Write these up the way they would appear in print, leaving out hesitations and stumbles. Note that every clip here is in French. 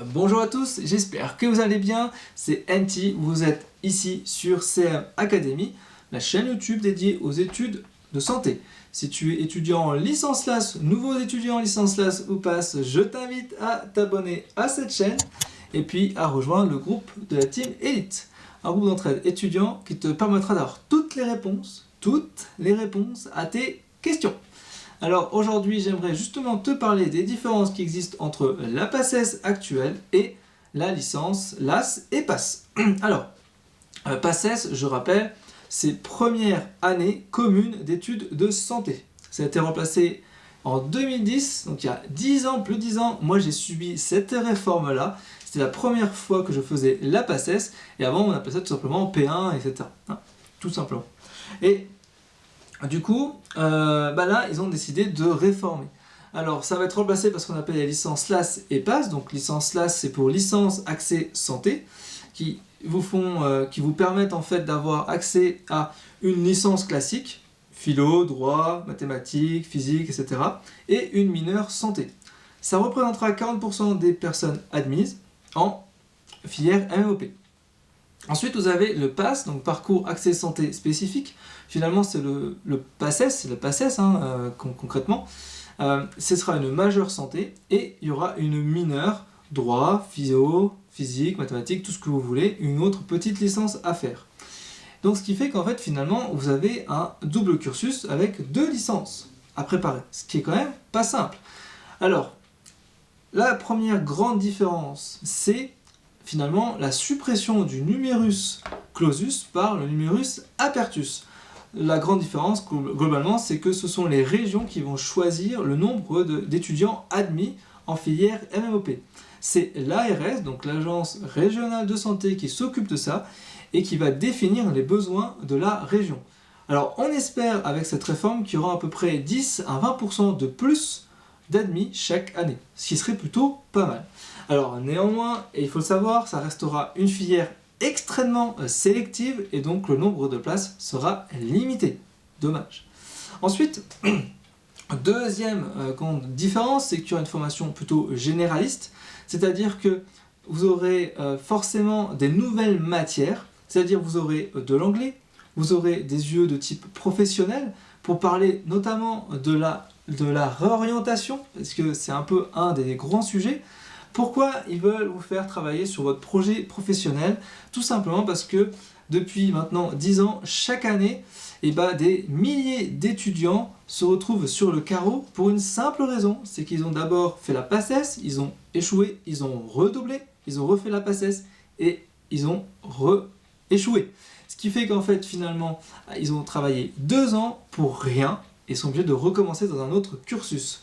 Bonjour à tous, j'espère que vous allez bien, c'est NT, vous êtes ici sur CM Academy, la chaîne YouTube dédiée aux études de santé. Si tu es étudiant en licence LAS, nouveau étudiant en licence LAS ou PASS, je t'invite à t'abonner à cette chaîne et puis à rejoindre le groupe de la Team Elite, un groupe d'entraide étudiant qui te permettra d'avoir toutes les réponses à tes questions. Alors aujourd'hui, j'aimerais justement te parler des différences qui existent entre la PACES actuelle et la licence LAS et PASS. Alors, PACES, je rappelle, c'est première année commune d'études de santé. Ça a été remplacé en 2010, donc il y a 10 ans, plus de 10 ans, moi j'ai subi cette réforme-là. C'était la première fois que je faisais la PACES, et avant on appelait ça tout simplement P1, etc. Hein, tout simplement. Et du coup, là, ils ont décidé de réformer. Alors, ça va être remplacé par ce qu'on appelle les licences LAS et PASS. Donc, licence LAS, c'est pour licence accès santé, qui vous permettent en fait d'avoir accès à une licence classique, philo, droit, mathématiques, physique, etc. et une mineure santé. Ça représentera 40% des personnes admises en filière MMOP. Ensuite, vous avez le PASS, donc parcours accès santé spécifique. Finalement, c'est le PACES, c'est le PACES concrètement. Ce sera une majeure santé et il y aura une mineure, droit, physio, physique, mathématiques, tout ce que vous voulez, une autre petite licence à faire. Donc ce qui fait qu'en fait, finalement, vous avez un double cursus avec 2 licences à préparer, ce qui est quand même pas simple. Alors, la première grande différence, c'est finalement la suppression du numerus clausus par le numerus apertus. La grande différence, globalement, c'est que ce sont les régions qui vont choisir le nombre d'étudiants admis en filière MMOP. C'est l'ARS, donc l'Agence régionale de santé, qui s'occupe de ça et qui va définir les besoins de la région. Alors, on espère avec cette réforme qu'il y aura à peu près 10 à 20% de plus d'admis chaque année, ce qui serait plutôt pas mal. Alors néanmoins, et il faut le savoir, ça restera une filière extrêmement sélective et donc le nombre de places sera limité. Dommage. Ensuite, deuxième grande différence, c'est qu'il y aura une formation plutôt généraliste, c'est-à-dire que vous aurez forcément des nouvelles matières, c'est-à-dire vous aurez de l'anglais, vous aurez des UE de type professionnel pour parler notamment de la réorientation, parce que c'est un peu un des grands sujets. Pourquoi ils veulent vous faire travailler sur votre projet professionnel? Tout simplement parce que depuis maintenant 10 ans, chaque année, des milliers d'étudiants se retrouvent sur le carreau pour une simple raison, c'est qu'ils ont d'abord fait la PACES, ils ont échoué, ils ont redoublé, ils ont refait la PACES et ils ont échoué. Ce qui fait qu'en fait finalement, ils ont travaillé 2 ans pour rien et sont obligés de recommencer dans un autre cursus.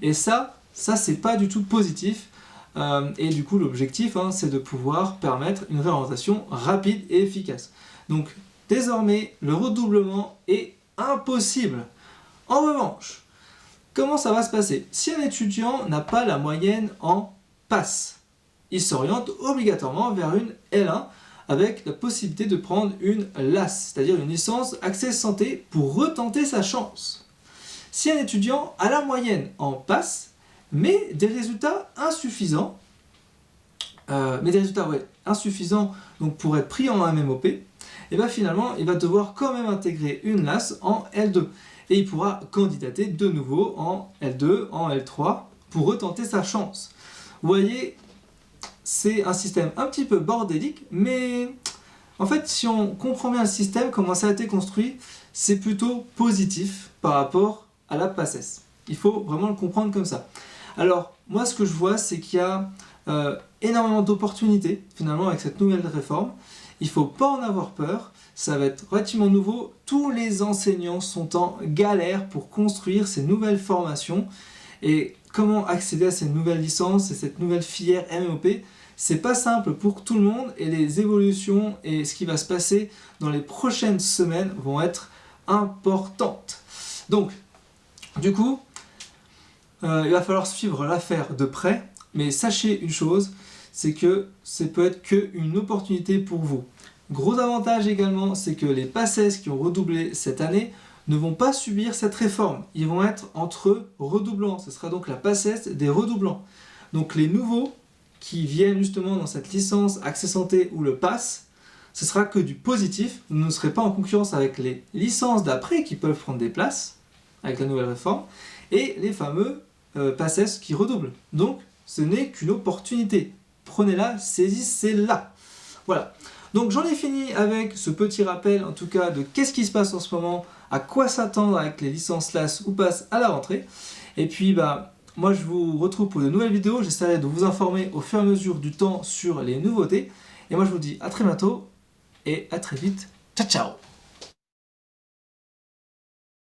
Et ça c'est pas du tout positif. Et du coup, l'objectif, c'est de pouvoir permettre une réorientation rapide et efficace. Donc, désormais, le redoublement est impossible. En revanche, comment ça va se passer? Si un étudiant n'a pas la moyenne en PASS, il s'oriente obligatoirement vers une L1 avec la possibilité de prendre une LAS, c'est-à-dire une licence accès santé pour retenter sa chance. Si un étudiant a la moyenne en PASS, mais des résultats insuffisants, donc pour être pris en MMOP, et finalement il va devoir quand même intégrer une LAS en L2 et il pourra candidater de nouveau en L2, en L3 pour retenter sa chance. Vous voyez, c'est un système un petit peu bordélique, mais en fait si on comprend bien le système, comment ça a été construit, c'est plutôt positif par rapport à la PACES. Il faut vraiment le comprendre comme ça. Alors, moi, ce que je vois, c'est qu'il y a énormément d'opportunités, finalement, avec cette nouvelle réforme. Il ne faut pas en avoir peur, ça va être relativement nouveau. Tous les enseignants sont en galère pour construire ces nouvelles formations. Et comment accéder à ces nouvelles licences et cette nouvelle filière MMOP, c'est pas simple pour tout le monde. Et les évolutions et ce qui va se passer dans les prochaines semaines vont être importantes. Donc, du coup, il va falloir suivre l'affaire de près, mais sachez une chose, c'est que ça peut être qu'une opportunité pour vous. Gros avantage également, c'est que les PACES qui ont redoublé cette année ne vont pas subir cette réforme. Ils vont être entre redoublants, ce sera donc la PACES des redoublants. Donc les nouveaux qui viennent justement dans cette licence Accès Santé ou le Pass, ce sera que du positif. Vous ne serez pas en concurrence avec les licences d'après qui peuvent prendre des places avec la nouvelle réforme et les fameux PACES qui redoublent. Donc ce n'est qu'une opportunité. Prenez-la, saisissez-la. Voilà. Donc j'en ai fini avec ce petit rappel en tout cas de qu'est-ce qui se passe en ce moment, à quoi s'attendre avec les licences LAS ou PASS à la rentrée. Et puis moi je vous retrouve pour de nouvelles vidéos, j'essaierai de vous informer au fur et à mesure du temps sur les nouveautés. Et moi je vous dis à très bientôt et à très vite. Ciao ciao.